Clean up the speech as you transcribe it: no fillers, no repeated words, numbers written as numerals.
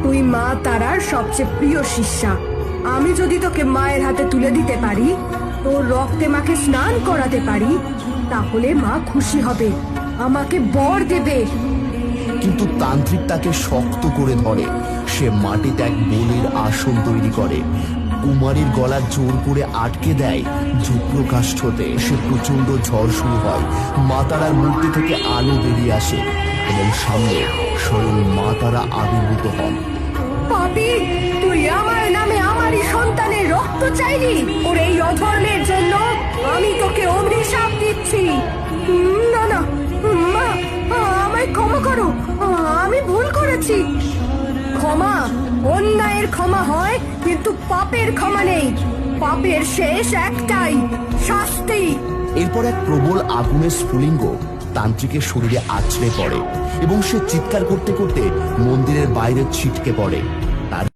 তুই মা তারার সবচেয়ে প্রিয় শিষ্যা। আমি যদি তোকে মায়ের হাতে তুলে দিতে পারি, তোর রক্তে মাকে স্নান করাতে পারি, তাহলে মা খুশি হবে, আমাকে বর দেবে। কিন্তু তান্ত্রিক তাকে শক্ত করে ধরে। সে মাটিতে এক বনের আসন তৈরি করে, কুমারীর গলা জোর করে আটকে দেয়। যুগ্রকাষ্ঠতে সে প্রচন্ড ঝড় শুরু হয়। মা তারার মূর্তি থেকে আলো বেরিয়ে আসে এবং সামনে স্বয়ং মা তারা আবির্ভূত হন। পাপী, তুই আমার নামে আমারই সন্তানের রক্ত চাইলি। ওর এই অধর্মের জন্য আমি তোকে অভিশাপ দিচ্ছি। না না মা, আমায় ক্ষমা করো, আমি ভুল করেছি। ক্ষমা, অন্যায়ের ক্ষমা হয়, কিন্তু পাপের ক্ষমা নেই। পাপের শেষ একটাই, শাস্তি। এরপর এক প্রবল আগুনের স্ফুলিঙ্গ তান্ত্রিকের শরীরে আছড়ে পড়ে এবং সে চিৎকার করতে করতে মন্দিরের বাইরে ছিটকে পড়ে।